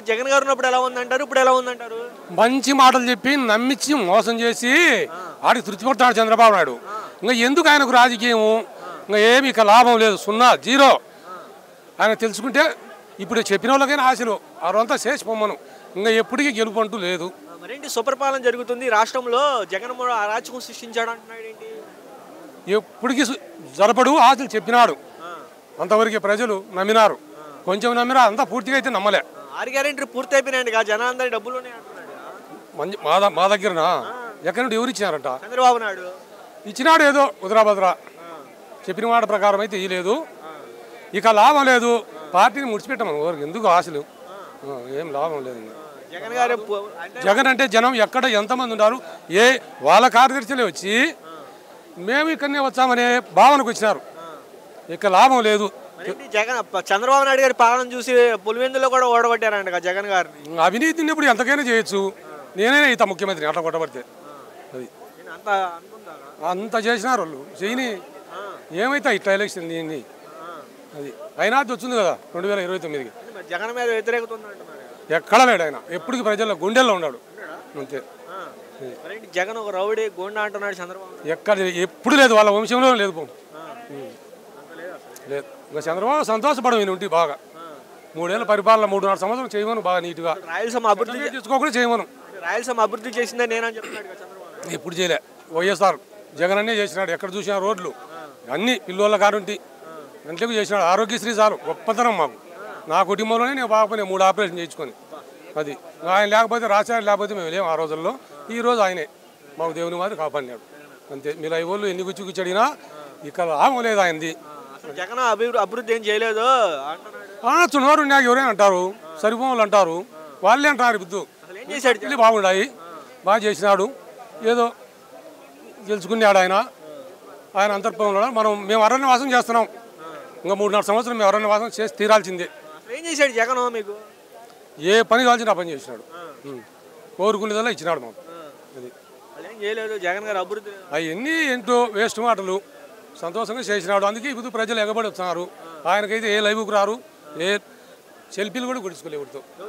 జగన్ గారు ఉన్నప్పుడు ఎలా ఉందంటారు, ఇప్పుడు ఎలా ఉందంటారు? మంచి మాటలు చెప్పి నమ్మించి మోసం చేసి ఆడికి తృప్తిపడతాడు చంద్రబాబు నాయుడు. ఇంకా ఎందుకు ఆయనకు రాజకీయం? ఇంకా ఏమి ఇక లాభం లేదు, సున్నా, జీరో. ఆయన తెలుసుకుంటే ఇప్పుడు చెప్పిన వాళ్ళకైనా ఆశలు అవంతా చేసి పొమ్మను. ఇంకా ఎప్పటికీ గెలుపు అంటూ లేదు. మరేంటి సుపరిపాలన జరుగుతుంది రాష్ట్రంలో, జగన్ అరాచకం సృష్టించాడు అంటున్నాడు ఏంటి? ఎప్పటికీ జరపడు, ఆశలు చెప్పినాడు, అంతవరకు ప్రజలు నమ్మినారు. కొంచెం నమ్మినా, అంతా పూర్తిగా అయితే నమ్మలే. 6 గ్యారెంటీలు పూర్తి అయిపోయినాయండి, జనాలందరి డబ్బులునే అంటున్నాడు. మా దగ్గర ఎక్కడి నుండి ఎవరు ఇచ్చినారంట? చంద్రబాబు నాయుడు ఇచ్చినాడు, ఏదో ఉదరాభద్ర చెప్పిన మాట ప్రకారం అయితే ఇయ్యలేదు. ఇక లాభం లేదు, పార్టీని ముడిచిపెట్టామని ఎవరికి ఎందుకు ఆశలు, ఏం లాభం లేదు. జగన్ గారు జగన్ అంటే జనం ఎక్కడ ఎంతమంది ఉన్నారు, వాళ్ళ కార్యదర్శులే వచ్చి మేము ఇక్కడనే వచ్చామనే భావనకు వచ్చినారు. ఇక లాభం లేదు. జగన్ చంద్రబాబు నాయుడు గారి పాలన చూసి పులివెందులో కూడా ఓడగొట్టారంట జగన్ గారిని. అవినీతిని ఇప్పుడు ఎంతకైనా చేయొచ్చు, నేనే ఇత ముఖ్యమంత్రి అట్లా కొట్టబడితే. అది అంత చేసినారు వాళ్ళు, చేయని ఏమైతే ఇట్లా ఎలక్షన్ దీన్ని. అది అయినా అది వచ్చింది కదా 2029కి. జగన్ మీద వ్యతిరేకత ఎక్కడ లేడు ఆయన, ఎప్పటికి ప్రజల్లో గుండెల్లో ఉన్నాడు అంతే. జగన్ ఒక రౌడీ గోండా అంటున్నాడు చంద్రబాబు. ఎక్కడ ఎప్పుడు లేదు, వాళ్ళ వంశంలో లేదు లేదు. ఇంకా చంద్రబాబు సంతోషపడవు ఈయన ఉంటే బాగా. 3 ఏళ్ళ పరిపాలన, 3.5 సంవత్సరం చేయమను బాగా నీట్గా. రాయలసీమ అభివృద్ధి చేసుకోకుండా చేయమను. రాయలసీమ అభివృద్ధి చేసిందే నేనని చెప్తున్నాడు చంద్రబాబు. ఎప్పుడు చేయలే, వైఎస్ఆర్ జగన్ అన్నే చేసినాడు. ఎక్కడ చూసినా రోడ్లు అన్ని పిల్లల కారుంటి గంటలకు చేసినాడు. ఆరోగ్యశ్రీ చాలు గొప్పతనం మాకు. నా కుటుంబంలోనే నేను బాగుపోయినా 3 ఆపరేషన్ చేయించుకొని. అది ఆయన లేకపోతే, రాజశేఖర్ లేకపోతే మేము లేము ఆ రోజుల్లో. ఈ రోజు ఆయనే మాకు దేవుని మాది కాపాడినాడు అంతే. మీరు ఐవోళ్ళు ఎన్ని గుచ్చి అడిగినా ఇక్కడ లాభం లేదు ఆయనది. జగన్ అభివృద్ధి ఏం చేయలేదు చున్నవారు నాకు ఎవరైనా అంటారు, సరిపోవాలి అంటారు, వాళ్ళే అంటారు. బుద్ధు బాగుండాయి, బాగా చేసినాడు, ఏదో గెలుచుకున్నాడు ఆయన. ఆయన అంతర్పంలో మేము అరణ్యవాసం చేస్తున్నాం. ఇంకా 3.5 సంవత్సరం మేము అరణ్యవాసం చేసి తీరాల్సిందే. ఏం చేశాడు జగన్? మీకు ఏ పని కావాల్సిన ఆ పని చేసినాడు, కోరుకునేదల్లా ఇచ్చినాడు మాకు. అది ఏం చేయలేదు జగన్ గారు అభివృద్ధి. అవన్నీ ఏంటో వేస్ట్ మాటలు. సంతోషంగా చేసినాడు, అందుకే ఇప్పుడు ప్రజలు ఎగబడి వస్తున్నారు. ఆయనకైతే ఏ లైవ్కి రారు, ఏ సెల్ఫీలు కూడా కొడుచుకోలేవుతో.